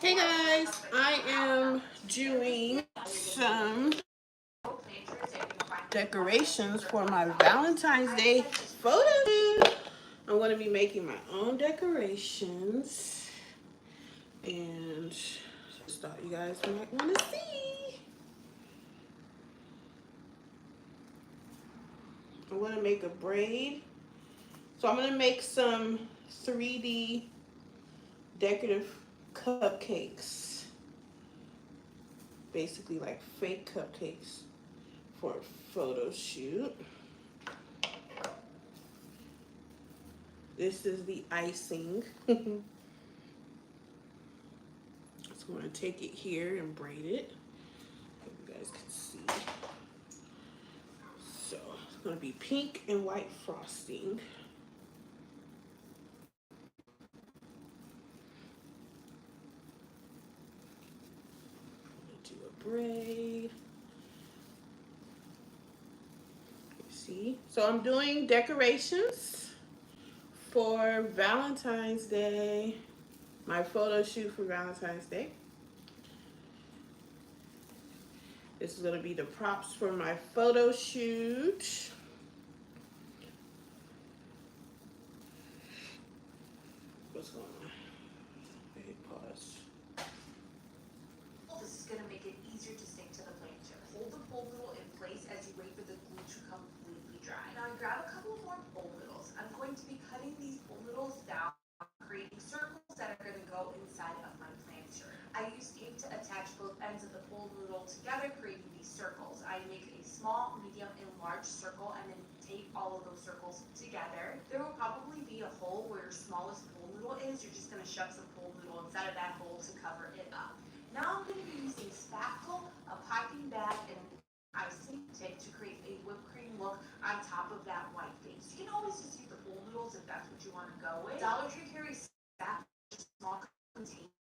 Hey guys, I am doing some decorations for my Valentine's Day photo shoot. I'm going to be making my own decorations and just thought you guys might want to see. I'm going to make a braid. So I'm going to make some 3D decorative cupcakes. Basically like fake cupcakes for a photo shoot. This is the icing. So I'm going to take it here and braid it. Hope you guys can see. So it's going to be pink and white frosting. Do a braid. You see? So I'm doing decorations for Valentine's Day. My photo shoot for Valentine's Day. This is going to be the props for my photo shoot. What's going on? Okay, pause. This is going to make it easier to stick to the planter. Hold the pole noodle in place as you wait for the glue to completely dry. Now I grab a couple more pole noodles. I'm going to be cutting these pole noodles down, creating circles that are going to go inside of my planter. I use tape to attach both ends of the pole noodle together, creating these circles. I make a small, medium, and large circle and then tape all of those circles together. There will probably be a hole where your smallest pole noodle is. You're just going to shove some pole noodle inside of that hole to cover it up. Now I'm going to be using spackle, a piping bag, and an icing tip to create a whipped cream look on top of that white base. You can always just use the pole noodles if that's what you want to go with. Dollar Tree carries spackle, small containers,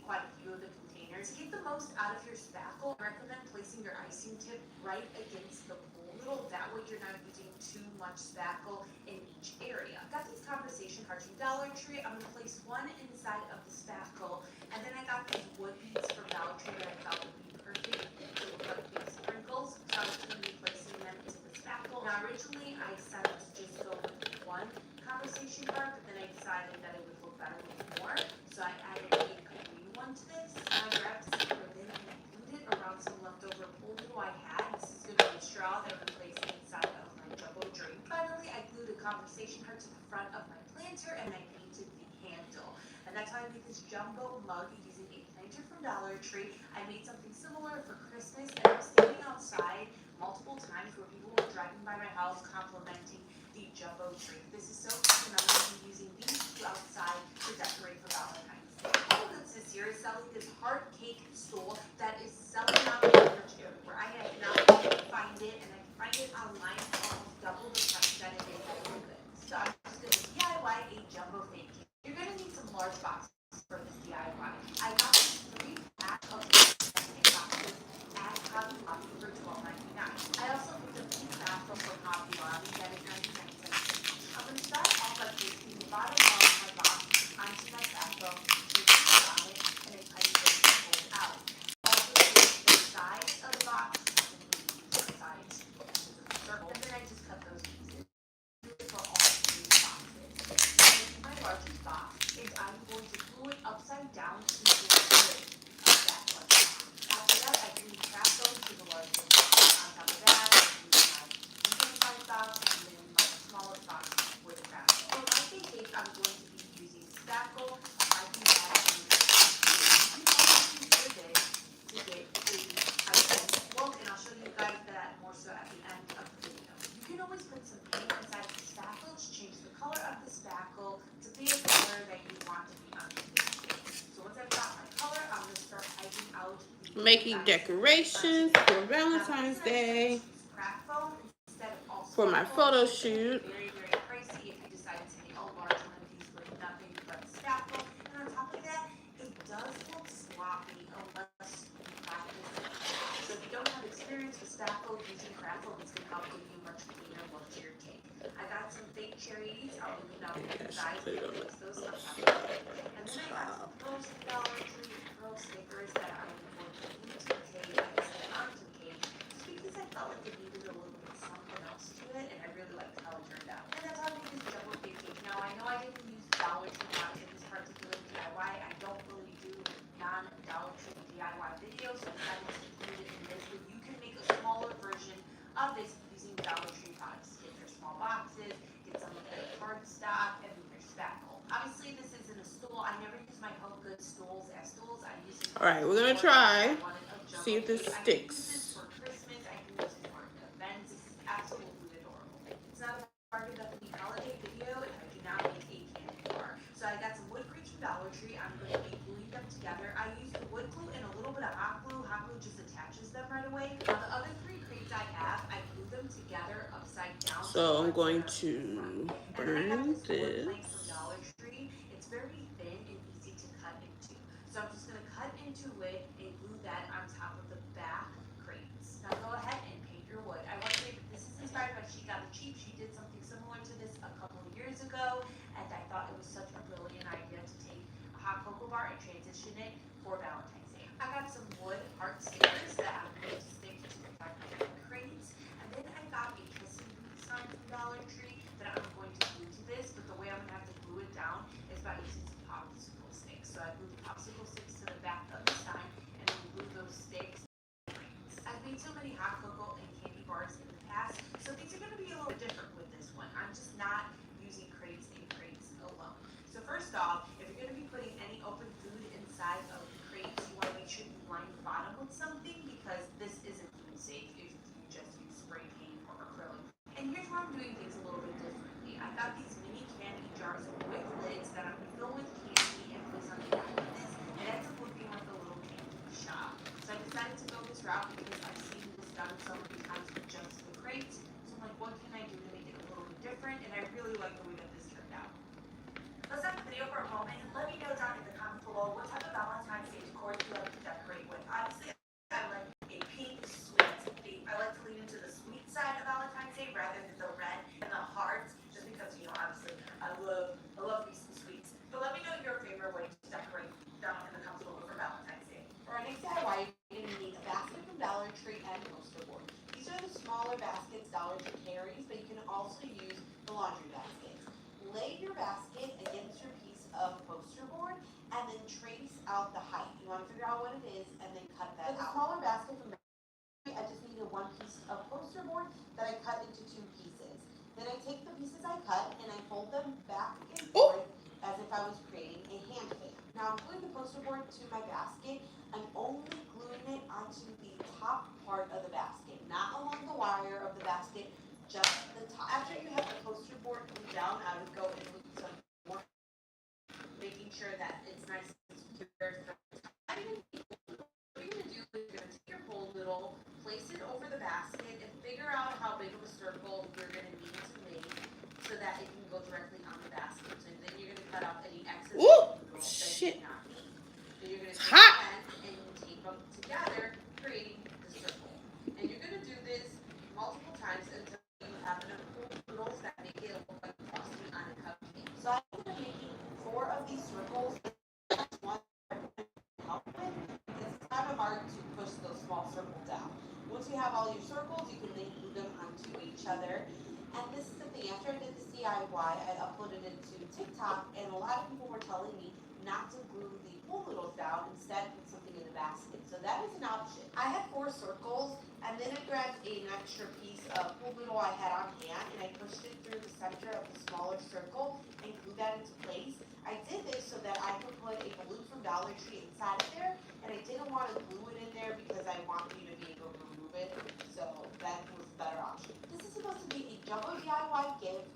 quite a few of the containers. To get the most out of your spackle, I recommend placing your icing tip right against the pole noodle. That way you're not using too much spackle in each area. I got these conversation cards from Dollar Tree. I'm going to place one inside of the spackle. And then I got these wood beads from Dollar Tree that I thought would be perfect to look like big sprinkles. So I was going to be placing them into the spackle. Now originally I decided to just go with one conversation card, but then I decided that it would look better with more. So I added a green one to this. I grabbed some ribbon and glued it around some leftover pole noodle I had. This is going to be a straw that I'm placing inside of my jumbo drink. Finally, I glued a conversation card to the front of my planter and I painted the handle. And that's how I made this jumbo mug using a planter from Dollar Tree. I made something similar for Christmas, and I'm standing outside multiple times where people were driving by my house complimenting the jumbo tree. This is so cute, and I'm going to be using these two outside to decorate for Valentine's Day. Coco Strandz here is selling this heart cake stool that is selling out pretty much everywhere. I have not been able to find it, and I can find it online for almost double the price that it is at Home Goods. So I'm just going to DIY a jumbo fake cake. You're going to need some large boxes for this DIY. I got these 3 packs of plastic boxes at Hobby Lobby for $12.99. I also picked up 2 packs from Hobby Lobby that is 99 cents each. I'm going to start off by placing the bottom of my box onto my backbone, take the top on it, and then cut it and pull it out. Also place the sides of the box and the sides of the circle, and then I just cut those pieces for all 3 boxes. My largest box is I'm going to glue it upside down to the lid of that large box. After that, I glue trap those to the largest box. On top of that, I glue my medium-sized box and then my smallest box with a trap. For my fake cake, I'm going to be using spackle, a piping bag, and a you can always use ribbon to get a icing look, and I'll show you guys that more so at the end of the video. You can always put some paint inside of the spackle to change the color of the spackle to be a color that you want to be on the cake. So once I've got my color, I'm going to start typing out the Making decorations for Valentine's Day for my photo shoot. Very, very pricey if you decide to take a large one of these with nothing but spackle. And on top of that, it does look sloppy unless you practice it. So if you don't have experience with spackle, using crackle is going to help give you a much cleaner look to your cake. I got some fake cherries. I'll leave it out the sides and mix those up. And then I got some rose Dollar Tree DIY video, so I decided to include it in this, but you can make a smaller version of this using Dollar Tree products. Get their small boxes, get some of their cardstock, and their spackle. Obviously, this isn't a stool. I never use my Home Goods stools as stools. I use it. All right, we're gonna try. See if this sticks. For Christmas, I can use it for events. This is absolutely adorable. It's not a Barbie Buckley holiday video if I do not make a candy bar. So I got some wood crates from Dollar Tree. I'm going to be gluing them together. I use the wood glue and a little bit of hot glue. Hot glue just attaches them right away. Now the other 3 crates I have, I glue them together upside down. So I'm going to burn this. From Dollar Tree. It's very thin and easy to cut into. So I'm just going to cut into it and glue that on top of the back crates. Now go ahead and paint your wood. I want to say that this is inspired by She Got It Cheap. She did something similar to this a couple of years ago, and I thought it was such a brilliant idea to take a hot cocoa bar and transition it for Valentine's Day. I got some wood heart stickers that I'm going to stick to the back of the crates, and then I got a kissing booth sign from Dollar Tree that I'm going to glue to this, but the way I'm going to have to glue it down is by using some popsicle sticks. So I glue the popsicle sticks to the back of the sign, and then glue those sticks. I've made so many hot cocoa and candy bars in the past, so these are going to be a little different with this one. I'm just not using crates and crates alone. So first off, if you're going to be putting any open food inside of the crates, you want to make sure you line the bottom with something, because this isn't food safe if you just use spray paint or acrylic. And here's where I'm doing things a little bit differently. I got these mini candy jars with lids that I'm going to fill with candy and place on the back of this. It ends up looking like a little candy shop. So I decided to go this route because I've seen this done so many times with just the crates. So I'm like, what can I do to make it a little bit different? And I really like the way that this turned out. Let's stop the video for a moment and let me know down in the comments below what type of Valentine's Day decor you like to decorate with. Obviously, I like a pink, sweet. I like to lean into the sweet side of Valentine's Day rather than the red and the hearts, just because, you know, obviously I love me some sweets. But let me know your favorite way to decorate down in the comments below for Valentine's Day. For our next DIY, you're going to need a basket from Dollar Tree and poster board. These are the smaller baskets Dollar Tree carries, but you can also use the laundry baskets. Lay your basket against your piece of poster board and then trace out the height. You want to figure out what it is and then cut that out. For the smaller basket from I just needed 1 piece of poster board that I cut into 2 pieces. Then I take the pieces I cut and I fold them back and forth as if I was creating a hand fan. Now I'm gluing the poster board to my basket. I'm only gluing it onto the top part of the basket, not along the wire of the basket, just the top. After you have the poster board glued down, I would go and glue some more, making sure that it's nice and secure. What you're going to do is you're going to take your whole little, place it over the basket, and figure out how big of a circle you're going to need to make so that it can go directly on the basket. So then you're going to cut out any excess Shit. not need. So you're going to Hot. and tape them together, creating the circle. And you're going to do this multiple times until you have enough noodles that make it look like frosting on a cupcake. So I'm going to be making 4 of these circles. One help with. It's kind of hard to push those small circles down. Once you have all your circles, you can then glue them onto each other. And this is the thing, after I did this DIY, I uploaded it to TikTok, and a lot of people were telling me not to glue the pool noodles down, instead put something in the basket. So that is an option. I had 4 circles, and then I grabbed an extra piece of pool noodle I had on hand, and I pushed it through the center of the smaller circle and glued that into place. I did this so that I could put a balloon from Dollar Tree inside of there, and I didn't want to glue it in there because I wanted you to be able to remove it, so that was a better option. This is supposed to be a jumbo DIY gift.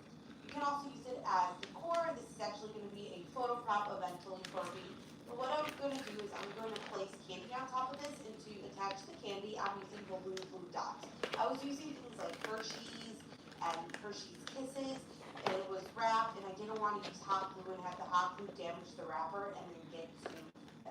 You can also use it as decor. This is actually going to be a photo prop eventually for me. But what I'm going to do is I'm going to place candy on top of this, and to attach the candy, I'm using balloon glue dots. I was using things like Hershey's and Hershey's Kisses, and it was wrapped, and I didn't want to use hot glue and have the hot glue damage the wrapper and then get to the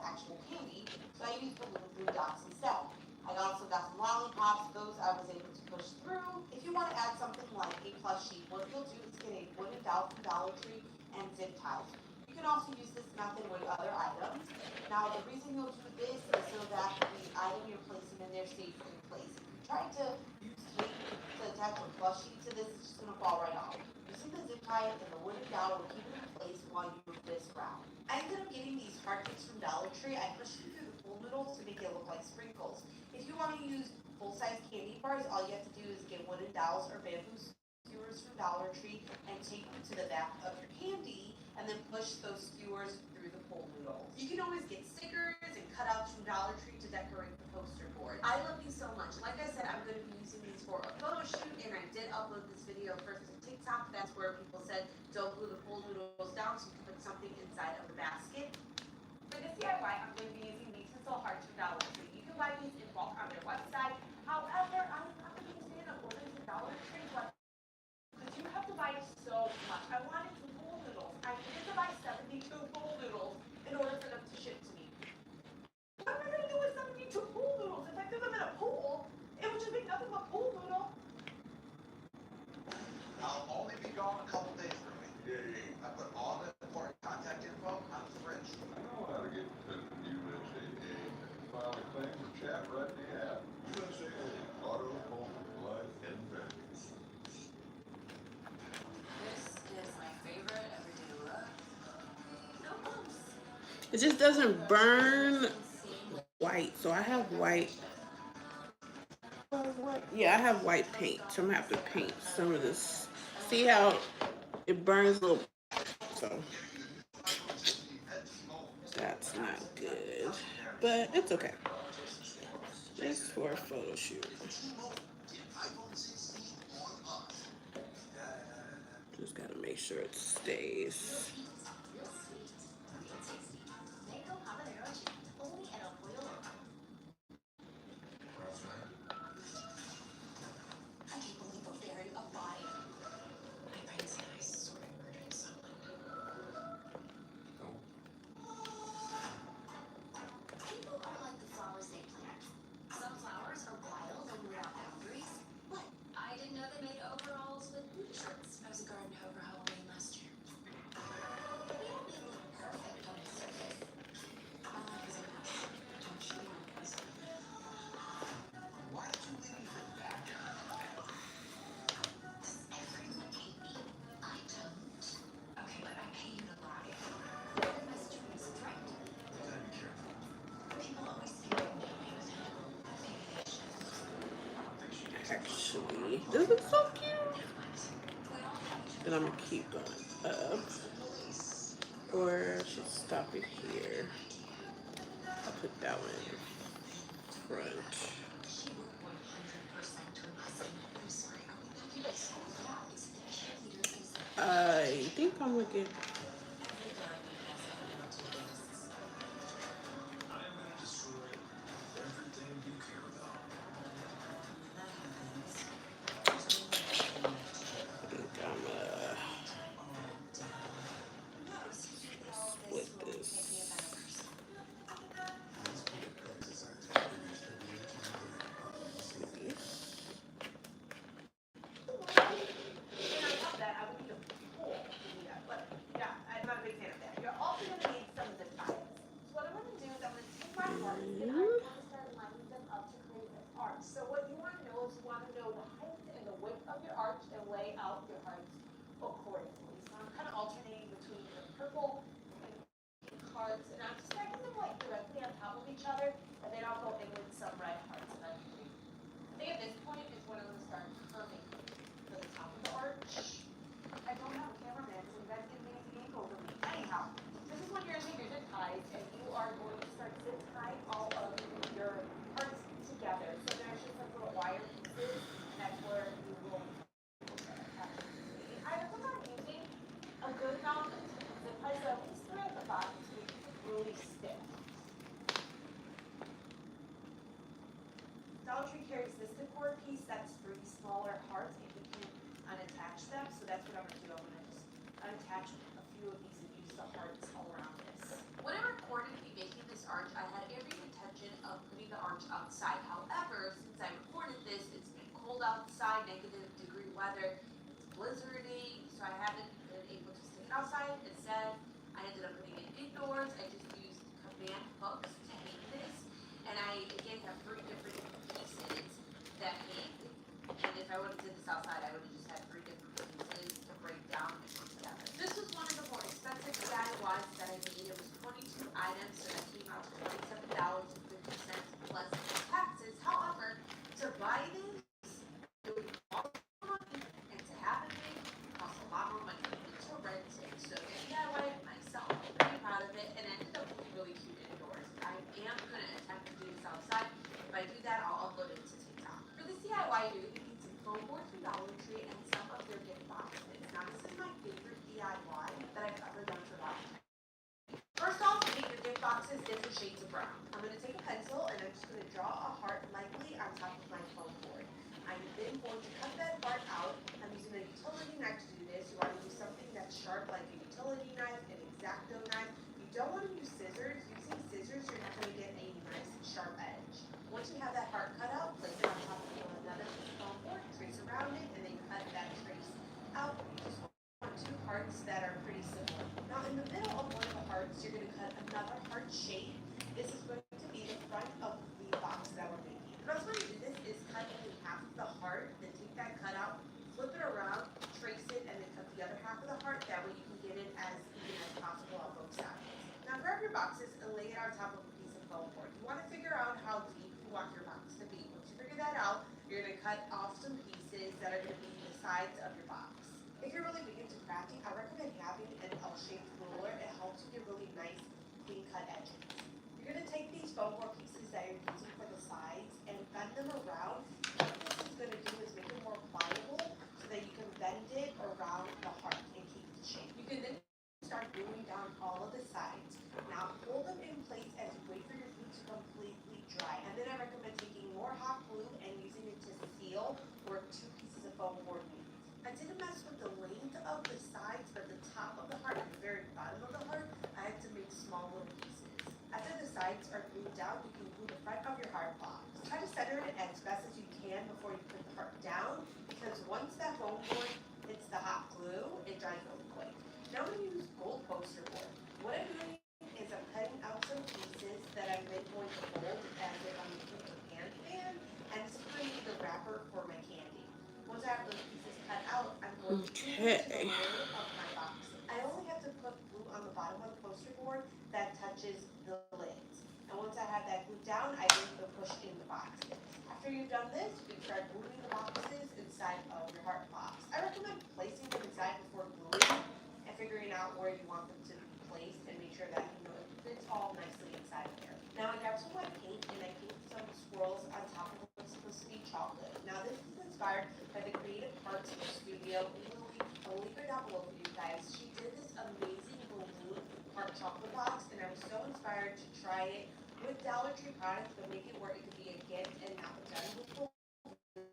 actual candy, so I used balloon glue dots instead. I also got some lollipops. Those I was able to push through. If you want to add something like a plushie, what you'll do is get a wooden dowel from Dollar Tree and zip ties. You can also use this method with other items. Now, the reason you'll do this is so that the item you're placing in there stays in place. If you try to use tape to attach a plushie to this, it's just going to fall right off. Using the zip tie and the wooden dowel will keep it in place while you move this around. I ended up getting these heart cakes from Dollar Tree. I pushed them through the pool noodles to make it look like sprinkles. If you want to use full-size candy bars, all you have to do is get wooden dowels or bamboo skewers from Dollar Tree and tape them to the back of your candy and then push those skewers through the pool noodles. You can always get stickers and cutouts from Dollar Tree to decorate the poster board. I love these so much. Like I said, I'm going to be using these for a photo shoot, and I did upload this video first to TikTok. That's where people said don't glue the pool noodles down so you can put something inside of the basket. For this DIY, I'm going to be using these tinsel hearts from Dollar Tree. You can buy these in bulk on their website. However, I'm not a big fan of ordering from Dollar Tree because you have to buy so much. I wanted 2 pool noodles. I needed to buy 72 pool noodles in order for them to ship to me. What am I going to do with 72 pool noodles? If I threw them in a pool, it would just make nothing but pool noodle. I'll only be gone a couple days from me. Yeah. I put all the important contact info on the fridge. I know how to get in touch with USA File a claim or chat right in the app. USA Auto Home Life Investments. This is my favorite everyday look. No bumps. It just doesn't burn white, so I have white. Yeah, I have white paint, so I'm gonna have to paint some of this. See how it burns a little, so that's not good, but it's okay. Just for a photo shoot. Just gotta make sure it stays. Actually, this is so cute. And I'm gonna keep going up. Or I should stop it here. I'll put that one in front. I think I'm gonna get split this. So what you want to know is you want to know the height and the width of your arch and lay out your hearts accordingly. So I'm kind of alternating between the purple and pink hearts, and I'm just stacking them like directly on top of each other, and then I'll go in with some red hearts eventually. I think at this point is when I'm going to start curving to the top of the arch. I don't have a cameraman, so you guys can make a game over me. Anyhow, this is when you're going to take your zip ties, and you are going to start zip tying all of your hearts together. So there's just like little wire pieces, and that's where you will. I recommend using a good amount of zip ties, so at least 3 at the bottom to make it really stiff. Dollar Tree carries this decor piece that's 3 smaller hearts, and you can unattach them. So that's what I'm going to do. I'm going to just unattach a few of these and use the hearts all around this. When I recorded me making this arch, I had every intention of putting the arch outside. However, since I recorded this, it's been cold outside, -degree weather, it's blizzarding, so I haven't been able to stick it outside. Instead, I ended up putting it indoors. I just used command hooks to hang this, and I again have 3 different pieces that hang. And if I would have did this outside, I would have just had 3 different pieces to break down and put together. This was one of the more expensive DIYs that I made. It was 22 items, so that came out to $27 different shades of brown. I'm going to take a pencil and I'm just going to draw a heart lightly on top of my foam board. I'm then going to cut that part out. I'm using a utility knife to do this. You want to use something that's sharp like a utility knife, an X-Acto knife. You don't want to use scissors. Using scissors, you're not going to get a nice sharp edge. Once you have that heart cut out, place it on top of another piece of foam board, trace around it, and then cut that trace out. You just want two hearts that are pretty similar. Now in the middle of one of the hearts, you're going to cut another heart shape. This is going to be the front of the box that we're making. The best way to do this is cut only half of the heart, then take that cut out, flip it around, trace it, and then cut the other half of the heart. That way you can get it as even as possible on both sides. Now grab your boxes and lay it on top of a piece of foam board. You want to figure out how deep you want your box to be. Once you figure that out, you're going to cut off some pieces that are going to be the sides of your box. If you're really big into crafting, I recommend having an L-shaped ruler. It helps you get really nice, clean cut edges. You're going to take these foam board pieces that you're using for the sides and bend them around. What this is going to do is make it more pliable so that you can bend it around the heart and keep the shape. You can then start gluing down all of the sides. Now hold them in place as you wait for your glue to completely dry. And then I recommend taking more hot glue and using it to seal where two pieces of foam board meet. I didn't mess with the length of the sides, but the top of the heart and the very bottom of the heart, I had to make small little pieces. After the sides are glued down, you can glue the front of your heart box. Try to center it as best as you can before you put the heart down, because once that foam board hits the hot glue, it dries really quick. Now I'm going to use gold poster board. What I'm doing is I'm cutting out some pieces that I'm then going to fold as if I'm using a candy fan, and this is going to be the wrapper for my candy. Once I have those pieces cut out, I'm going to glue it to the lid of my box. I only have to put glue on the bottom of the poster board that touches the lids. And once I have that glued down, I then go push in the boxes. After you've done this, you can start gluing the boxes inside of your heart box. I recommend placing them inside before gluing and figuring out where you want them to be placed and make sure that it fits all nicely inside of there. Now I grabbed some white paint and I painted some swirls on top of what's supposed to be chocolate. Now this is inspired by the Creative Parts Studio. I'll leave her down below for you guys. She did this amazing balloon heart chocolate box, and I was so inspired to try it with Dollar Tree products, but make it where it could be a gift and not a done with balloons.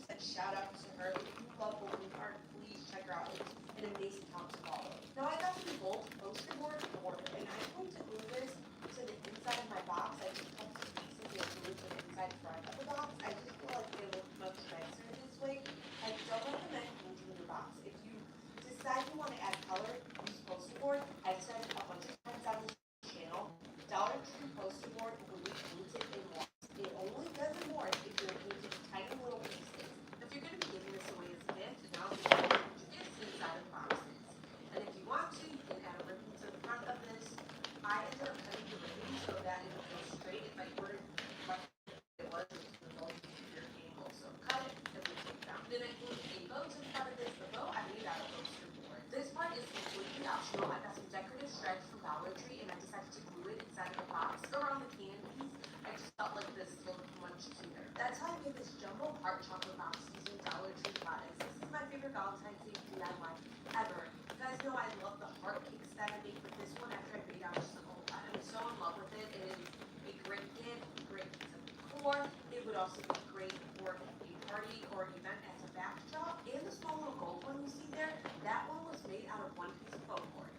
And shout out to her. If you love balloon art, please check her out. It's an amazing house to follow. Now I got some gold poster board order, and I'm going to glue this to the inside of my box. I just cut some pieces and glue to the inside front of the box. I just feel like they look much nicer this way. I don't recommend gluing your box. If you decide you want to add color, use poster board. I've said it a bunch of times on this channel. Dollar Tree poster board will be painted in once. It only does it more if you're painting tiny little pieces. If you're going to be giving this away as a gift, now you can put your gifts inside of boxes. And if you want to, you can add a ribbon to the front of this. I ended up cutting the ribbon so that it would go straight. If I ordered like it was going to be your angle. So cut it and we take it down. Then I glued a bow to the front of this. The bow I made out of poster board. This part is completely optional. I got some decorative stripes from Dollar Tree and I decided to glue it inside of the box around the candies. I just felt like this looked much cuter. That's how I made this jumbo heart chocolate box using Dollar Tree products. This is my favorite Valentine's Day DIY ever. You guys know I love the heart cakes that I make, but this one after I made out just I'm so in love with it. It is a great gift, great piece of decor. It would also be great for a party or event as a backdrop. And the small little gold one you see there, that one was made out of one piece of foam board.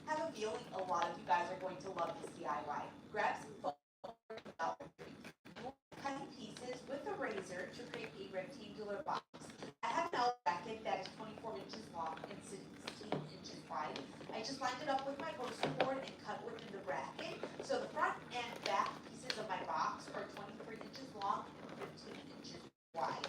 I have a feeling a lot of you guys are going to love this DIY. Grab some foam board from Dollar Tree. Cutting pieces with a razor to create a rectangular box. I have an L bracket that is 24 inches long and 16 inches wide. I just lined it up with my poster board and cut within the bracket. So the front and back pieces of my box are 23 inches long and 15 inches wide.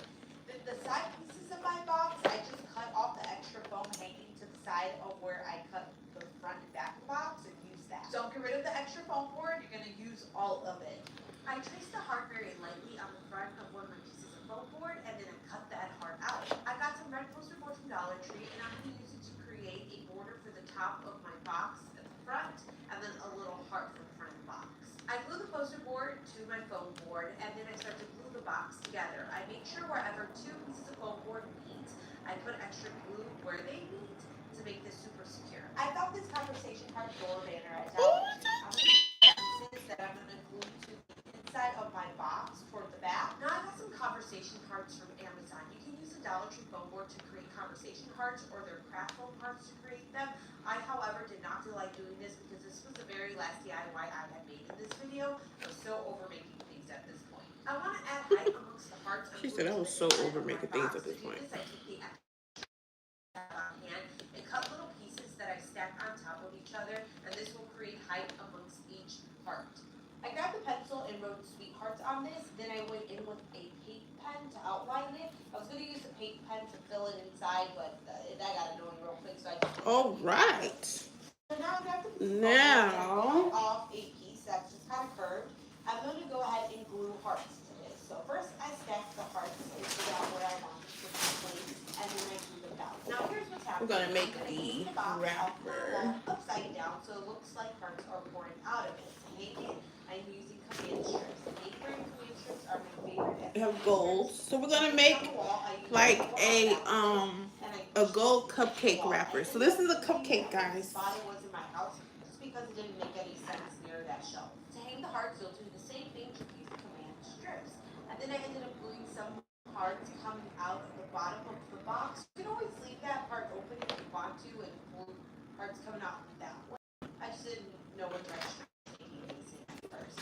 The side pieces of my box, I just cut off the extra foam hanging to the side of where I cut the front and back of the box and use that. Don't get rid of the extra foam board, you're going to use all of it. I traced the heart very lightly on the front of one of my pieces of foam board and then I cut that heart out. I got some red poster board from Dollar Tree and I'm going to use it to create a border for the top of my box at the front and then a little heart for the front of the box. I glue the poster board to my foam board and then I start to glue the box together. I make sure wherever two pieces of foam board meet, I put extra glue where they meet to make this super secure. I found this conversation card door banner at Dollar Tree. I'm going to hearts from Amazon. You can use a Dollar Tree foam board to create conversation hearts or their craft foam hearts to create them. I, however, did not feel like doing this because this was the very last DIY I had made in this video. I was so over making things at this point. I want to add height amongst the hearts. She said I was so over making things at this point. I took the hand and cut little pieces that I stack on top of each other, and this will create height amongst each heart. I grabbed a pencil and wrote sweethearts on this. Then I went in with a paint pen to outline it. I was going to use the paint pen to fill it inside, but I got annoying real quick, so I just... All right. So now I grabbed the Now off a piece that's just kind of curved. I'm going to go ahead and glue hearts to this. So first I stack the hearts and figure out where I want them to be placed, and then I glue them down. Now here's what's happening. we're gonna make the wrapper. Upside down, so it looks like hearts are pouring out of it. To make it, I'm using command strips. The paper and command strips are my favorite. They have gold, so we're gonna make like a gold cupcake wrapper. So this is a cupcake, guys. Spot it was in my house just because it didn't make any sense near that shelf. To hang the hearts, you'll do the same thing to use command strips. And then I ended up gluing some hearts coming out of the bottom of the box. You can always leave that part open if you want to and glue hearts coming out that way. I just didn't know what direction taking these in at first.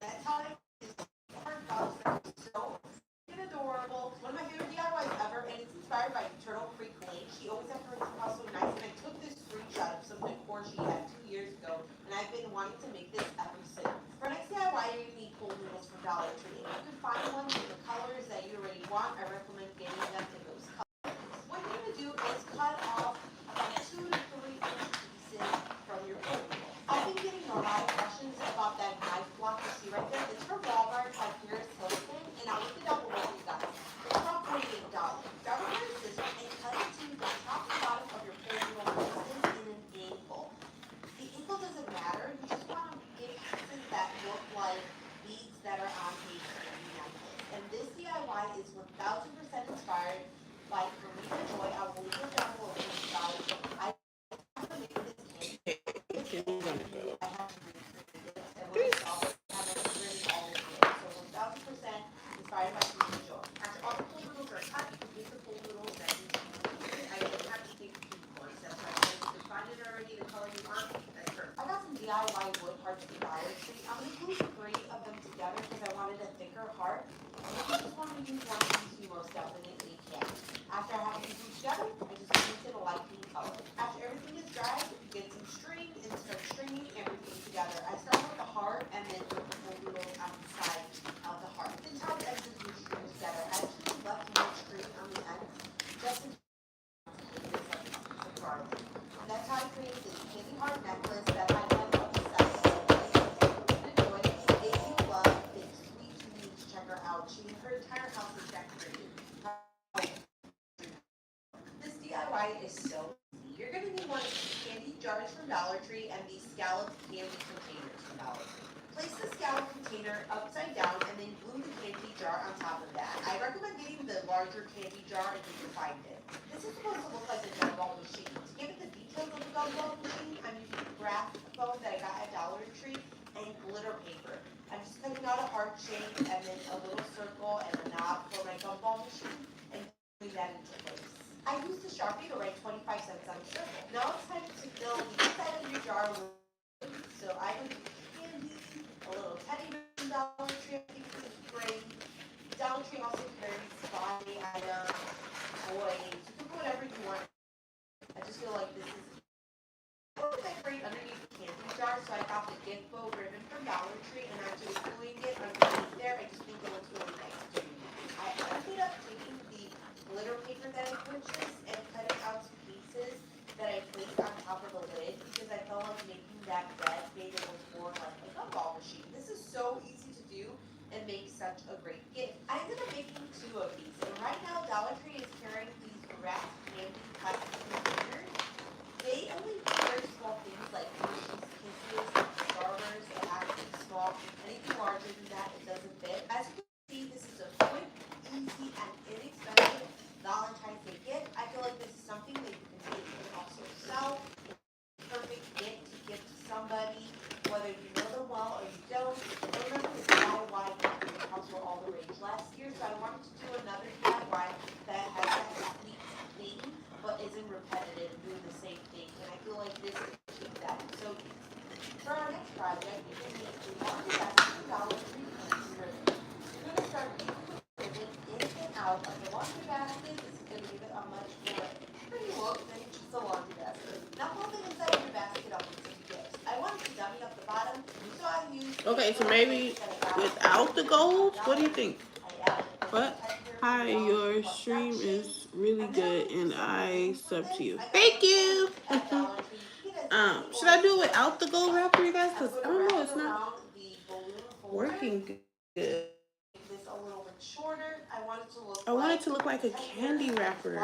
That's how I did the heart box that was so adorable. One of my favorite DIYs ever, and it's inspired by Turtle Creek Lake. She always had her house so nice, and I took this screenshot of some decor she had 2 years ago, and I've been wanting to make this ever since. For next DIY, you need pool noodles from Dollar Tree. If you can find ones in the colors that you already want, I recommend getting them in those colors. What you're going to do is cut off about 2 to 3 inch pieces from your pool noodle. I've been getting a lot of questions about that knife block you see right there. It's from Walmart by Paris Hilton, and I'll look it up below you guys. It's about $48. Grab a pair of scissors and cut it to the top and bottom of your pool noodle pieces in an angle. The angle doesn't matter. You just want to get pieces that look like beads that are on a necklace. And this DIY is 1000% inspired by Klevi Joe. I will leave it down below for you guys. I have to make this cake. I have to recreate it. And when it's all, I have to really all of it. So 1000% inspired by Klevi Joe. After all the pool noodles are cut, you can get the pool noodles that you need. I didn't have to take the cute ones. That's why you can find it already, the color you want. That's perfect. I got some DIY wood hearts from Dollar Tree. I'm going to glue 3 of them together because I wanted a thicker heart. If you just want to use one of these, you most definitely can. After I have these glued together, I just painted a light pink color. After everything is dry, you get some string and start stringing everything together. I start with the heart and then put the pool noodles on the side of the heart. Then tie the ends of the string together. I actually left more string on the ends just in and that's how I created this candy heart necklace that I have obsessed with. Enjoy. If you love big sweet treats, check her out. Her entire house is decorated. This DIY is so easy. You're going to need one of these candy jars from Dollar Tree and these scalloped candy containers from Dollar Tree. Place the scallop container upside down and then glue the candy jar on top of that. I recommend getting the larger candy jar if you can find it. This is supposed to look like a gumball machine. To give it the details of a gumball machine, I'm using craft foam that I got at Dollar Tree and glitter paper. I'm just cutting out a heart shape and then a little circle and a knob for my gumball machine and putting that into place. I used a Sharpie to write 25 cents on a circle. Now it's time to fill the inside of your jar with so I would use candy, a little teddy bear from Dollar Tree, I think this is great. Dollar Tree also carries body items, toys, you can put whatever you want. I just feel like this is decorate underneath the candy jar, so I got the gift bow ribbon from Dollar Tree and I'm just gluing it underneath there. I just think it looks really nice too. I ended up taking the glitter paper that I purchased and cutting out some pieces that I placed on top of the lid because I felt like making Okay, so maybe without the gold? What do you think? What? Hi, your stream is really good and I sub to you. Thank you! Should I do it without the gold wrapper, you guys? Because I don't know, it's not working good. This a little bit shorter. I want it to look like a candy wrapper.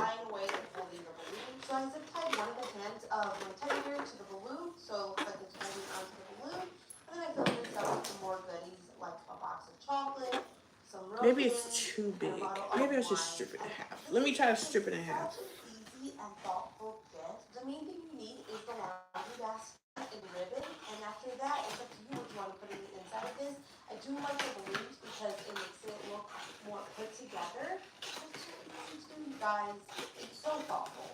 So I zip tied one of the hands of my teddy bear to the balloon, so it looks like it's holding onto the balloon. And then I filled this up with some more goodies, like a box of chocolate, some roses. Maybe it's too big. Maybe I should strip it in half. Let me try to strip it in half. Easy and thoughtful gift. The main thing you need is the laundry basket and ribbon, and after that, it's up to you what you want to put in the inside of this. I do like the balloons because it makes it look more put together. It's so easy to do, you guys. It's so thoughtful.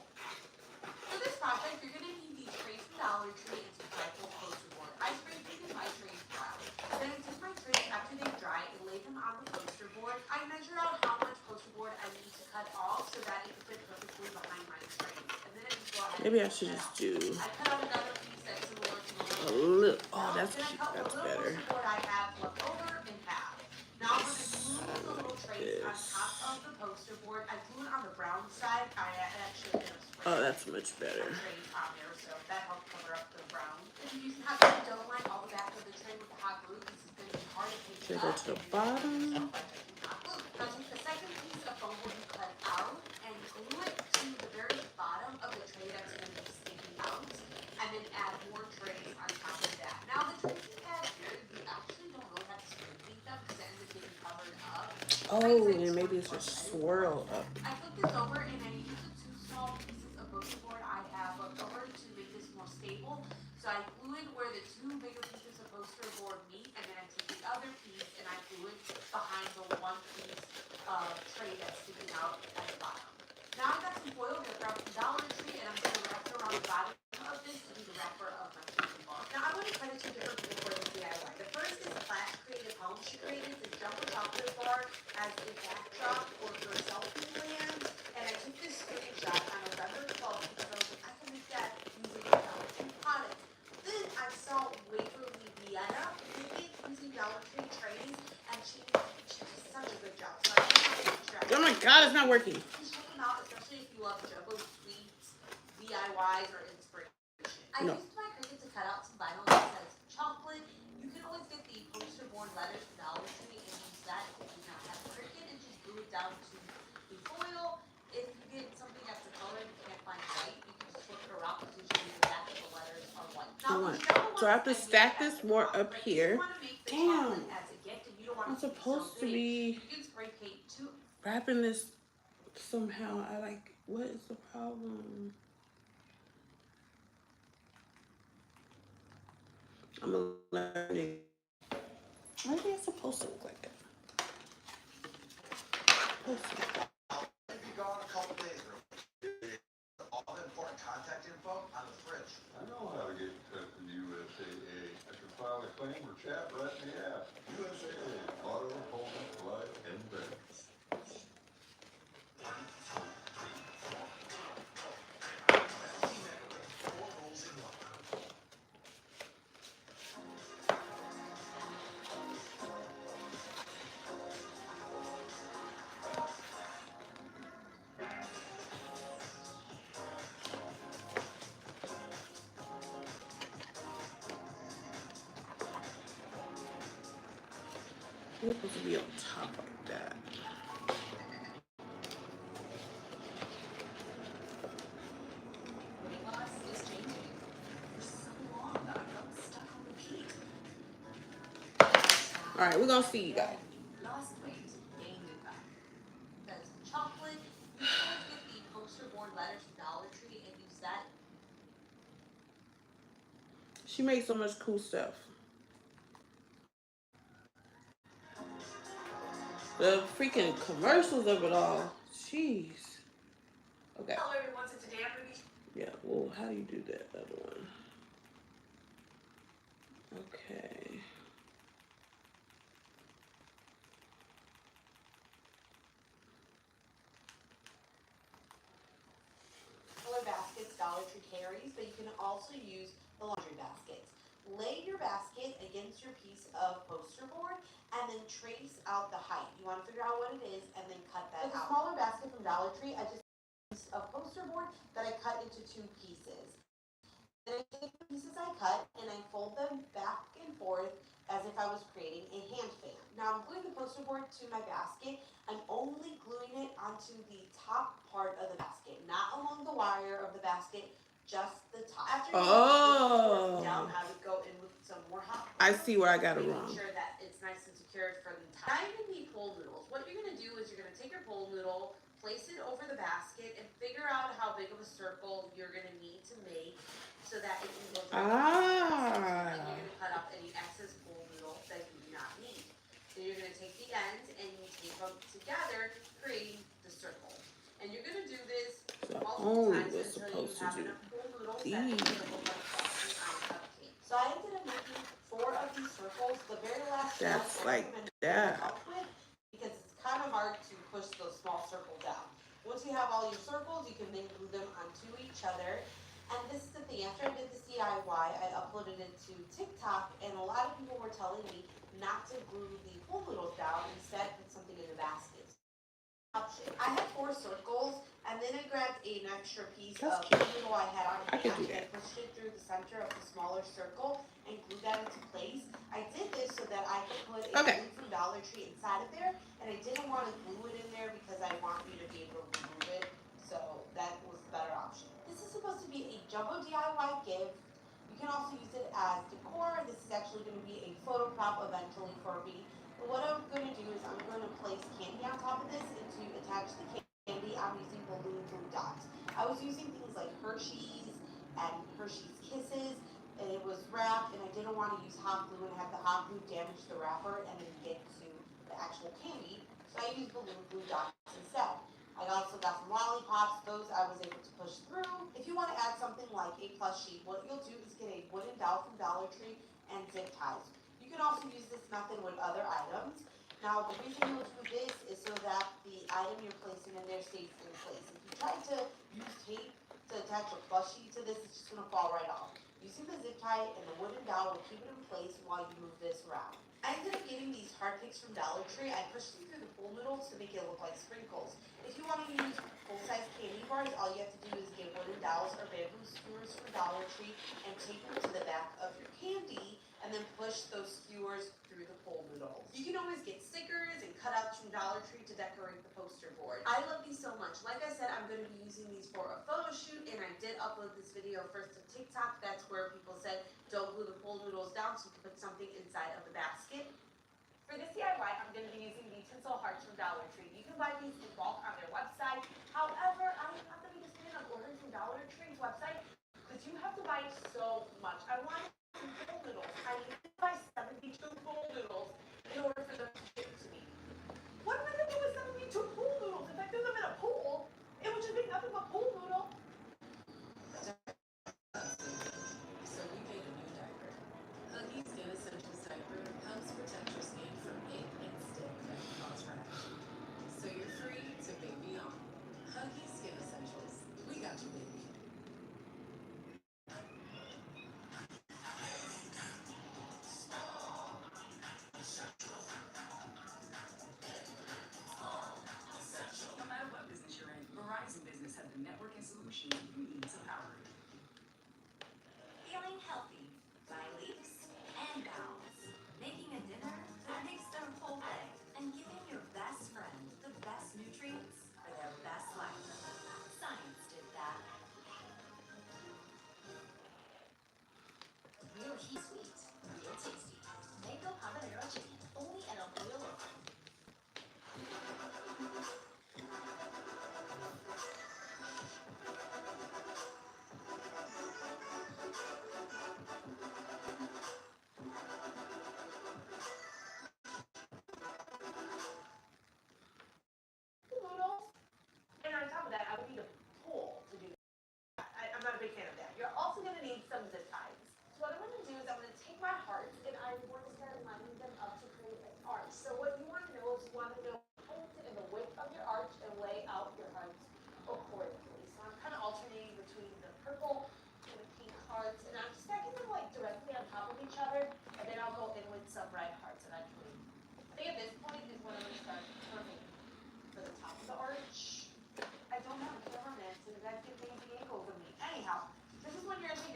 For this project, you're going to need these trays from Dollar Tree and some charcoal poster board. I spray painted my trays brown. Then I take my trays after they dry and lay them on the poster board. I measure out how much poster board I need to cut off so that it can fit perfectly behind my trays. And then I just go ahead. Maybe I should just do. I cut out another piece that's similar to the little. Oh, that's cute. That's better. Poster board I have left over in half. Now I'm going to glue the little trays on top of the poster board. I glue it on the brown side. I actually did a spray. Oh, that's much better. Trays on there, so that helps cover up the brown. If you use hot glue, don't line all the back of the tray with the hot glue. This is going to be hard to take. Should I go to the bottom? Now take the second piece of foam board you cut out and glue it to the very bottom of the tray that's going to be sticking out, and then add more trays on top of that. Now the trays you have here, you actually don't really have to spray paint them because it ends up getting covered up. Oh, and maybe it's just swirl up. I flip this over and I use the two small pieces of poster board I have left over to make this more stable. So I glue it where the two bigger pieces of poster board meet, and then I take the other piece and I glue it behind the one piece of tray that's sticking out at the bottom. Now I've got some foil that I grabbed from Dollar Tree, and I'm just going to wrap it around the bottom of this to be the wrapper of my candy bar. Now I'm going to try to two different people for this DIY. The first is Flash Creative Home. She created the jumbo chocolate bar as a backdrop for her selfie land, and I took this screenshot on November 12th because I was like, I can make that using a Dollar Tree product. Then I saw Waverly Vienna make it using Dollar Tree trays, and she did such a good job. So I think oh my God, it's not working. Please check them out, especially if you love jumbo sweets, DIYs, or inspiration. I used my Cricut to cut out some vinyl that says chocolate. You can always get the poster board letters from Dollar Tree and use that if you do not have Cricut, and just glue it down to the foil. If you get something that's a color you can't find white, you can just flip it around because usually the back of the letters are white. So I have to stack this more up here. Damn. I'm supposed to be wrapping this somehow. What is the problem? I'm learning. Maybe it's supposed to look like that. If you gone a couple days, all the important contact info on the fridge. I know how to get in touch with USAA. I can file a claim or chat right in the app. USAA, Auto, Home, Life, and Benefits. It's supposed to be on top like that. Weight loss is changing. For so long, I felt stuck on repeat. All right, we're gonna see you guys. Lost weight, gained it back. That's chocolate. You can always get the poster board letters from Dollar Tree and use that. She makes so much cool stuff. The freaking commercials of it all. Jeez. Okay. Yeah, well, how do you do that other one? Okay. Color baskets Dollar Tree carries, but you can also use the laundry baskets. Lay your basket against your piece piece of poster board and then trace out the height. You want to figure out what it is and then cut that out. With a smaller basket from Dollar Tree, I just piece of poster board that I cut into 2 pieces. Then I take the pieces I cut and I fold them back and forth as if I was creating a hand fan. Now I'm gluing the poster board to my basket. I'm only gluing it onto the top part of the basket, not along the wire of the basket, just the top. After you Oh. down, I would go in with some more hot glue. I see where I got it wrong. Making sure that it's nice and secured for the top. Now you need pole noodles. What you're gonna do is you're gonna take your pole noodle, place it over the basket, and figure out how big of a circle you're gonna need to make so that it can go through the basket. And you're gonna cut up any excess pole noodle that you do not need. Then you're gonna take the ends and you tape them together, creating the circle. And you're gonna do this multiple times until you have enough pole noodles that it will look like frosting on a cupcake. So I ended up making 4 of these circles. The very last one That's I like recommend that. help with because it's kind of hard to push those small circles down. Once you have all your circles, you can then glue them onto each other. And this is the thing, after I did this DIY, I uploaded it to TikTok, and a lot of people were telling me not to glue the pole noodles down, instead put something in the basket. I had 4 circles, and then I grabbed an extra piece of pole noodle I had on hand and pushed it through the center of the smaller circle and glued that into place. I did this so that I could put a glue from Dollar Tree inside of there, and I didn't want to glue it in there because I want you to be able to remove it, so that was the better option. This is supposed to be a jumbo DIY gift. You can also use it as decor. This is actually going to be a photo prop eventually for me. But what I'm going to do is I'm going to place candy on top of this, and to attach the candy, I'm using balloon glue dots. I was using things like Hershey's and Hershey's Kisses, and it was wrapped, and I didn't want to use hot glue and have the hot glue damage the wrapper and then get to the actual candy, so I used balloon glue dots instead. I also got some lollipops. Those I was able to push through. If you want to add something like a plushie, what you'll do is get a wooden dowel from Dollar Tree and zip ties. You can also use this method with other items. Now, the reason you'll do this is so that the item you're placing in there stays in place. If you try to use tape to attach a plushie to this, it's just going to fall right off. Using the zip tie and the wooden dowel will keep it in place while you move this around. I ended up getting these hard picks from Dollar Tree. I pushed them through the pole noodles to make it look like sprinkles. If you want to use full-size candy bars, all you have to do is get wooden dowels or bamboo skewers from Dollar Tree and tape them to the back of your candy, and then push those skewers through the pole noodles. You can always get stickers and cutouts from Dollar Tree to decorate the poster board. I love these so much. Like I said, I'm going to be using these for a photo shoot, and I did upload this video first to TikTok. That's where people said, don't glue the pole noodles down so you can put something inside of the basket. For this DIY, I'm going to be using the tinsel hearts from Dollar Tree. You can buy these in bulk on their website. However, I'm not the biggest fan of ordering from Dollar Tree's website because you have to buy so much. I wanted some pole noodles. I need to buy 72 pole noodles in order for them to ship to me. What am I going to do with 72 pool noodles? If I threw them in a pool, it would just be nothing but pool noodle. So we made a new diaper. Huggies Skin Essentials diaper helps protect your skin from ink and stick that can cause rash. So you're free to make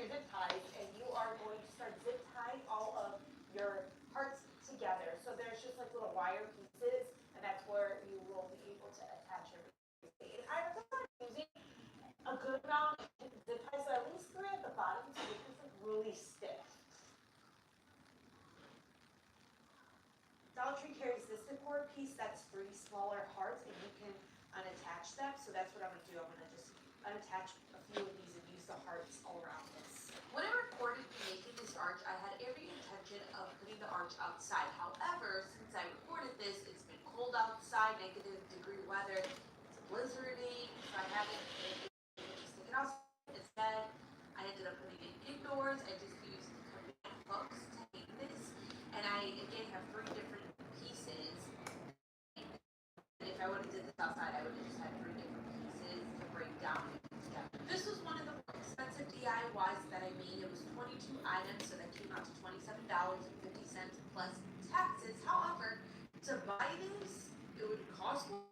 your zip ties, and you are going to start zip tying all of your hearts together. So there's just like little wire pieces, and that's where you will be able to attach your base. And I recommend using a good amount of zip ties, so at least 3 at the bottom to make this like really stiff. Dollar Tree carries this decor piece that's 3 smaller hearts, and you can unattach them. So that's what I'm gonna do. I'm gonna just unattach a few of these and use the hearts all around this. When I recorded me making this arch, I had every intention of putting the arch outside. However, since I recorded this, it's been cold outside, -degree weather, it's blizzarding, so I haven't been able to stick it outside. Instead, I ended up putting it indoors. I just used command hooks to hang this, and I again have 3 different pieces. And if I would have did this outside, I would have just had 3 different pieces to break down together. This was one of the more expensive DIYs that I made. It was 22 items, so that came out to $27.50 plus taxes. However, to buy this, it would cost more,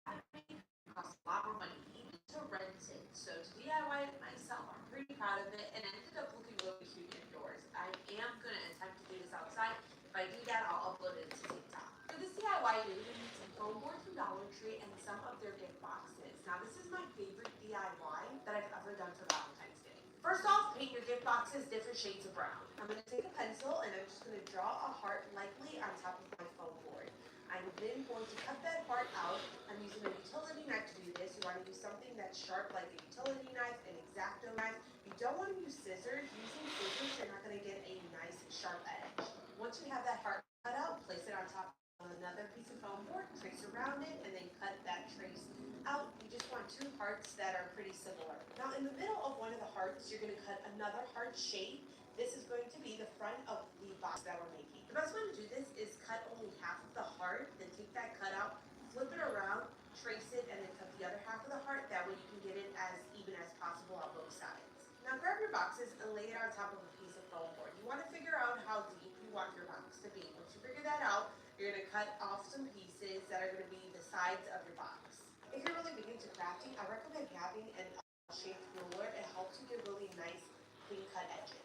and it cost a lot more money, even to rent it. So to DIY it myself, I'm pretty proud of it, and it ended up looking really cute indoors. I am gonna attempt to do this outside. If I do that, I'll upload it to TikTok. For this DIY, you're gonna need some foam board from Dollar Tree and some of their gift boxes. Now, this is my favorite DIY that I've ever done for Valentine's Day. First off, paint your gift boxes different shades of brown. I'm gonna take a pencil and I'm just gonna draw a heart lightly on top of my foam board. I'm then going to cut that part out. I'm using a utility knife to do this. You want to use something that's sharp like a utility knife, an X-Acto knife. You don't want to use scissors. Using scissors, you're not going to get a nice sharp edge. Once you have that heart cut out, place it on top of another piece of foam board, trace around it, and then cut that trace out. You just want 2 hearts that are pretty similar. Now, in the middle of one of the hearts, you're going to cut another heart shape. This is going to be the front of the box that we're making. The best way to do this is cut only half of the heart, then take that cut out, flip it around, trace it, and then cut the other half of the heart. That way you can get it as even as possible on both sides. Now grab your boxes and lay it on top of a piece of foam board. You want to figure out how deep you want your box to be. Once you figure that out, you're going to cut off some pieces that are going to be the sides of your box. If you're really big into crafting, I recommend having an L-shaped ruler. It helps you get really nice, clean cut edges.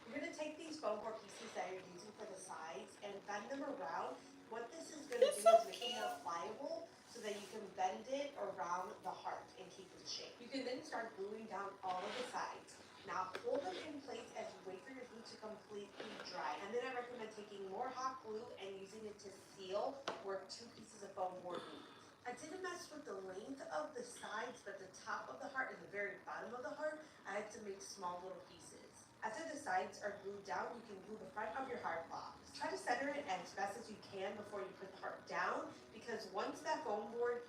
You're going to take these foam board pieces that you're using for the sides and bend them around. What this is going to do is make it more pliable so that you can bend it around the heart and keep its shape. You can then start gluing down all of the sides. Now hold them in place as you wait for your glue to completely dry. And then I recommend taking more hot glue and using it to seal where 2 pieces of foam board meet. I didn't mess with the length of the sides, but the top of the heart and the very bottom of the heart, I had to make small little pieces. After the sides are glued down, you can glue the front of your heart box. Try to center it as best as you can before you put the heart down, because once that foam board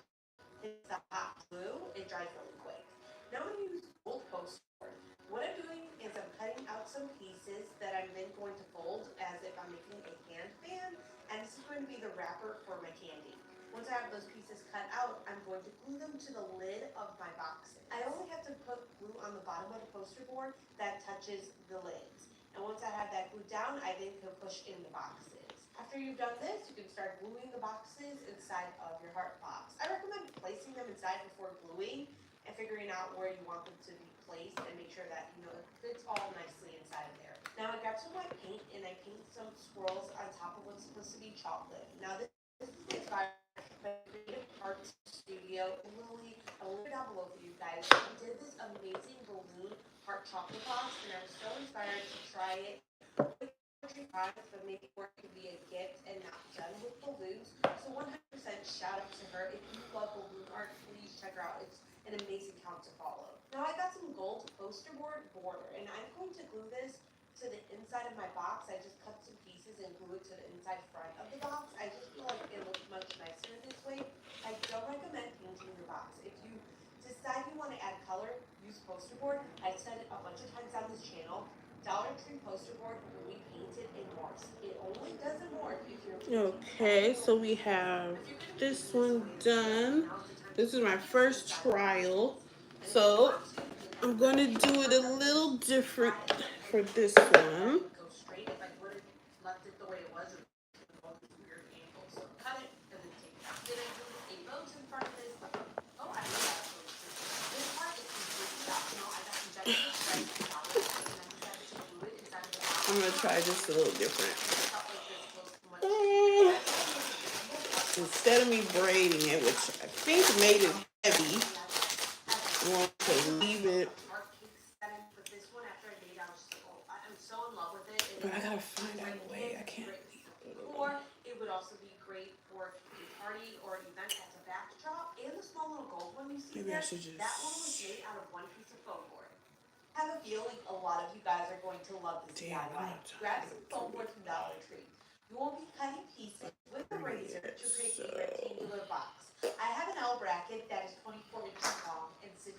hits the hot glue, it dries really quick. Now I'm going to use gold poster board. What I'm doing is I'm cutting out some pieces that I'm then going to fold as if I'm making a hand fan, and this is going to be the wrapper for my candy. Once I have those pieces cut out, I'm going to glue them to the lid of my boxes. I only have to put glue on the bottom of the poster board that touches the lids. And once I have that glued down, I then can push in the boxes. After you've done this, you can start gluing the boxes inside of your heart box. I recommend placing them inside before gluing and figuring out where you want them to be placed and make sure that it fits all nicely inside of there. Now I grab some white paint and I paint some swirls on top of what's supposed to be chocolate. Now this is inspired by Creative Arts Studio and Lily. I'll link it down below for you guys. She did this amazing balloon heart chocolate box, and I was so inspired to try it with products, but make it work to be a gift and not done with balloons. So 100% shout out to her. If you love balloon art, please check her out. It's an amazing account to follow. Now I got some gold poster board border, and I'm going to glue this to the inside of my box. I just cut some pieces and glue it to the inside front of the box. I just feel like it looks much nicer this way. I don't recommend painting your box. If you decide you want to add color, use poster board. I said it a bunch of times on this channel. Dollar Tree poster board will be painted in morphs. It only doesn't morph if you're Okay, so we have this one done. This is my first trial, so I'm going to do it a little different for this one. go straight. If I would have left it the way it was, it would have all these weird angles. So cut it and then take it out. Then I glued a boat in front of this. Oh, I love that poster. This part is completely optional. I got some Jennifer Stripes and Dollar try this a little different. Stuff like this goes much Instead of me braiding it, which I think made it heavy, I want to leave it. heart cake setting, but this one after I made it, I was just like, oh, I'm so in love with it. But I gotta find out a way. I can't leave it. Or it would also be great for a party or an event as a backdrop. And the small little gold one you see Maybe I there, should just. that one was made out of one piece of foam board. I have a feeling a lot of you guys are going to love this Damn, DIY. I'm not Grab trying some to foam do board from Dollar Tree. You will be cutting pieces with the razor to create a rectangular box. I have an L bracket that is 24 inches long and 16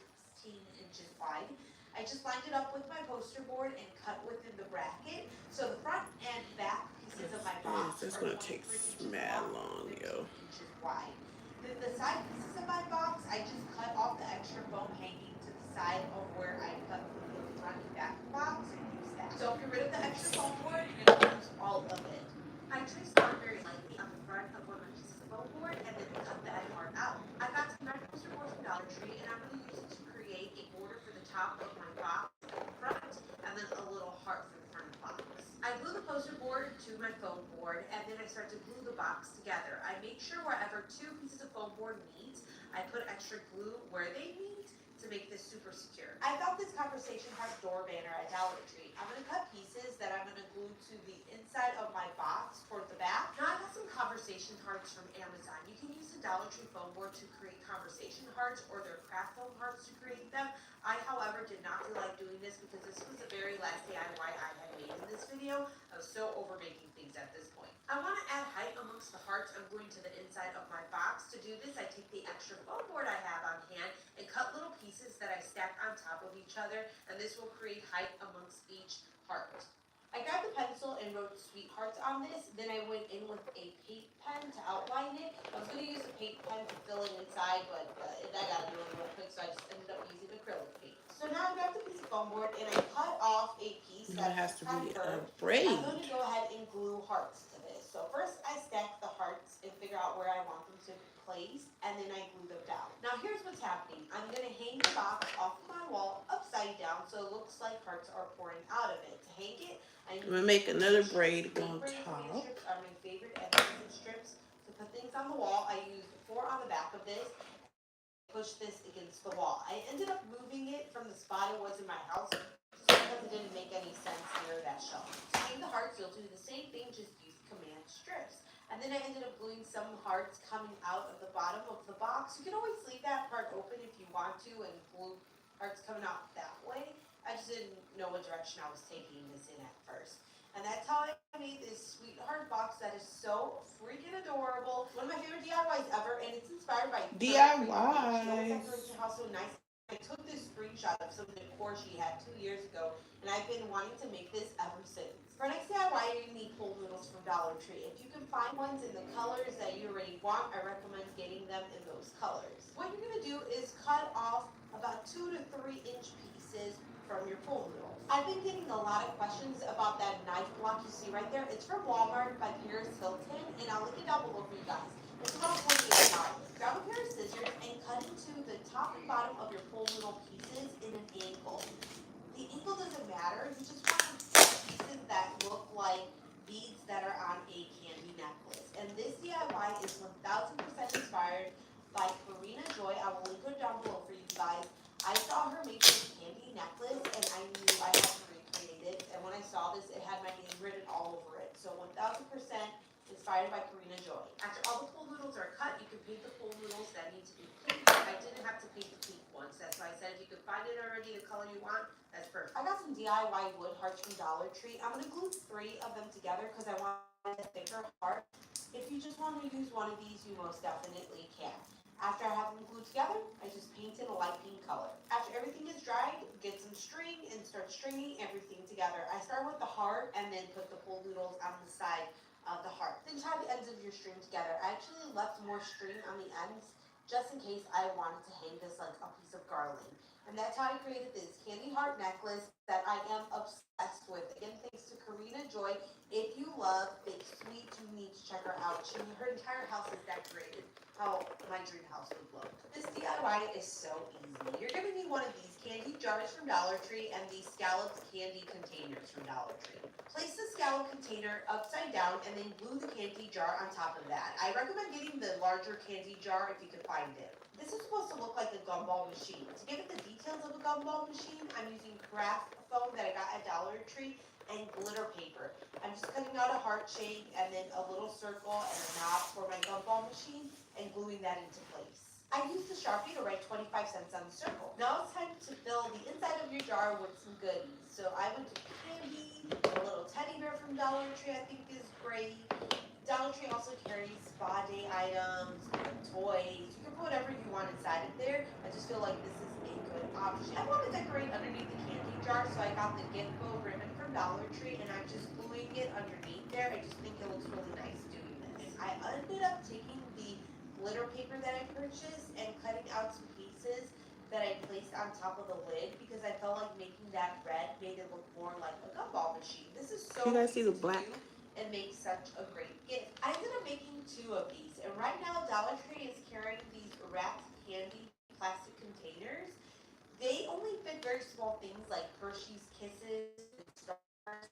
inches wide. I just lined it up with my poster board and cut within the bracket. So the front and back pieces of my box It's are gonna take 23 inches mad long, long, 15 yo. inches wide. Then the side pieces of my box, I just cut off the extra foam hanging to the side of where I cut the front and back box and use that. So get rid of the extra foam board and use all of it. I traced out very lightly on the front of one of my pieces of foam board and then cut that part out. I got some red poster board from Dollar Tree and I'm going to use it to create a border for the top of my box in the front and then a little heart for the front of the box. I glue the poster board to my foam board and then I start to glue the box together. I make sure wherever two pieces of foam board meet, I put extra glue where they meet to make this super secure. I got this Conversation Heart door banner at Dollar Tree. I'm going to cut pieces that I'm going to glue to the inside of my box for the back. Now I got some Conversation Hearts from Amazon. You can use the Dollar Tree foam board to create Conversation Hearts or their craft foam hearts to create them. I, however, did not feel like doing this because this was the very last DIY I had made in this video. I was so over making things at this point. I want to add height amongst the hearts. I'm going to the inside of my box. To do this, I take the extra foam board I have on hand and cut little pieces that I stack on top of each other, and this will create height amongst each heart. I grabbed the pencil and wrote sweethearts on this. Then I went in with a paint pen to outline it. I was going to use a paint pen to fill it inside, but I got to do it real quick, so I just ended up using acrylic paint. So now I grabbed a piece of foam board and I cut off a piece It has to be a braid. I'm going to go ahead and glue hearts to this. So first I stack the hearts and figure out where I want them to place, and then I glue them down. Now here's what's happening. I'm going to hang the box off of my wall upside down so it looks like hearts are pouring out of it. To hang it, I'm going to make another braid on top. Strips are my favorite adhesive strips to put things on the wall. I used 4 on the back of this. Push this against the wall. I ended up moving it from the spot it was in my house just because it didn't make any sense near that shelf. To hang the hearts, you'll do the same thing, just use command strips. And then I ended up gluing some hearts coming out of the bottom of the box. You can always leave that part open if you want to and glue hearts coming out that way. I just didn't know what direction I was taking this in at first. And that's how I made this sweetheart box that is so freaking adorable. One of my favorite DIYs ever, and it's inspired by DIYs. Decorates your house so nice. I took this screenshot of some decor she had 2 years ago, and I've been wanting to make this ever since. For next DIY, you need pool noodles from Dollar Tree. If you can find ones in the colors that you already want, I recommend getting them in those colors. What you're going to do is cut off about 2 to 3 inch pieces from your pool noodles. I've been getting a lot of questions about that knife block you see right there. It's from Walmart by Paris Hilton, and I'll link it down below for you guys. It's about $48. Grab a pair of scissors and cut into the top and bottom of your pool noodle pieces in an angle. The angle doesn't matter. You just want pieces that look like beads that are on a candy necklace. And this DIY is 1000% inspired by Klevi Joe. I will link her down below for you guys. I saw her make this candy necklace and I knew I had to recreate it. And when I saw this, it had my name written all over it. So 1000% inspired by Klevi Joe. After all the pool noodles are cut, you can paint the pool noodles that need to be pink. I didn't have to paint the pink ones. That's why I said if you could find it already the color you want, that's perfect. I got some DIY wood hearts from Dollar Tree. I'm going to glue 3 of them together because I want a thicker heart. If you just want to use one of these, you most definitely can. After I have them glued together, I just paint in a light pink color. After everything is dried, get some string and start stringing everything together. I start with the heart and then put the pool noodles on the side of the heart. Then tie the ends of your string together. I actually left more string on the ends just in case I wanted to hang this like a piece of garland. And that's how I created this candy heart necklace that I am obsessed with. Again, thanks to Klevi Joe. If you love baked sweets, you need to check her out. Her entire house is decorated how my dream house would look. This DIY is so easy. You're going to need one of these candy jars from Dollar Tree and these scalloped candy containers from Dollar Tree. Place the scallop container upside down and then glue the candy jar on top of that. I recommend getting the larger candy jar if you can find it. This is supposed to look like a gumball machine. To give it the details of a gumball machine, I'm using craft foam that I got at Dollar Tree and glitter paper. I'm just cutting out a heart shape and then a little circle and a knob for my gumball machine and gluing that into place. I used the Sharpie to write 25 cents on the circle. Now it's time to fill the inside of your jar with some goodies. So I would do candy, a little teddy bear from Dollar Tree I think is great. Dollar Tree also carries spa day items, toys. You can put whatever you want inside of there. I just feel like this is a good option. I want to decorate underneath the candy jar, so I got the gift bow ribbon from Dollar Tree and I'm just gluing it underneath there. I just think it looks really nice doing this. I ended up taking the glitter paper that I purchased and cutting out some pieces that I placed on top of the lid because I felt like making that red made it look more like a gumball machine. This is so You guys see easy the black? to do and make such a great gift. I ended up making 2 of these, and right now Dollar Tree is carrying these wrapped candy plastic containers. They only fit very small things like Hershey's Kisses and Stars.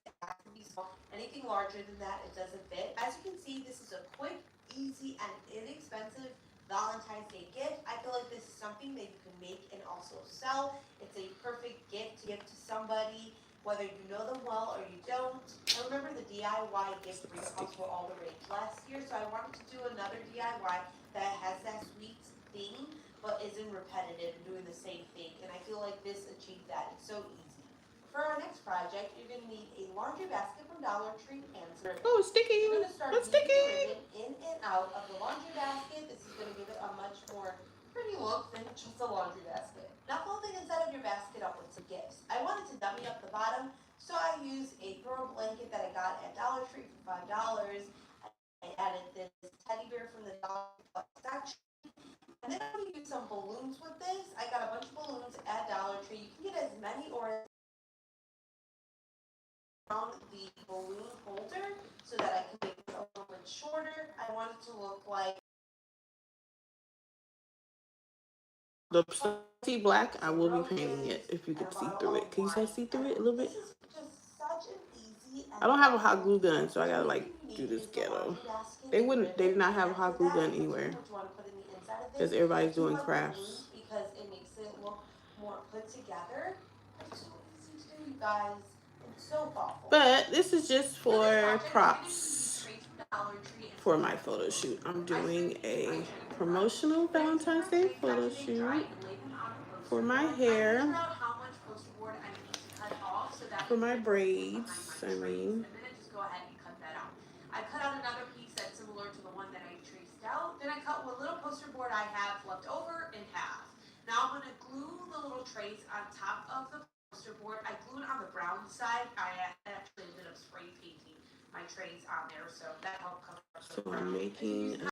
It has to be small. Anything larger than that, it doesn't fit. As you can see, this is a quick, easy, and inexpensive Valentine's Day gift. I feel like this is something that you can make and also sell. It's a perfect gift to give to somebody, whether you know them well or you don't. I remember the DIY gift recalls were all the rage last year, so I wanted to do another DIY that has that sweet theme, but isn't repetitive and doing the same thing. And I feel like this achieved that. It's so easy. For our next project, you're going to need a laundry basket from Dollar Tree and some ribbon. Oh, it's sticky. You're going to start It's weaving the sticky. ribbon in and out of the laundry basket. This is going to give it a much more pretty look than just a laundry basket. Now fold the inside of your basket up with some gifts. I wanted to dummy up the bottom, so I used a throw blanket that I got at Dollar Tree for $5. I added this teddy bear from the Dollar Tree section. And then I'm going to use some balloons with this. I got a bunch of balloons at Dollar Tree. You can get as many or as around the balloon holder so that I can make it a little bit shorter. I want it to look like The see black, I will be painting it if you can see through it. Can you guys see through it a little bit? this is just such an easy and I don't have a hot glue gun, so I gotta like do this ghetto. They did not have a hot glue gun anywhere because everybody's doing crafts. Because it makes it look more put together. It's so easy to do, you guys. It's so thoughtful. But this is just for props for my photo shoot. I'm doing a promotional Valentine's Day photo shoot for my hair, for my braids, I mean. I cut out another piece that's similar to the one that I traced out. Then I cut what little poster board I have left over in half. Now I'm going to glue the little trays on top of the poster board. I glued on the brown side. I actually ended up spray painting my trays on there, so that helped cover. So I'm making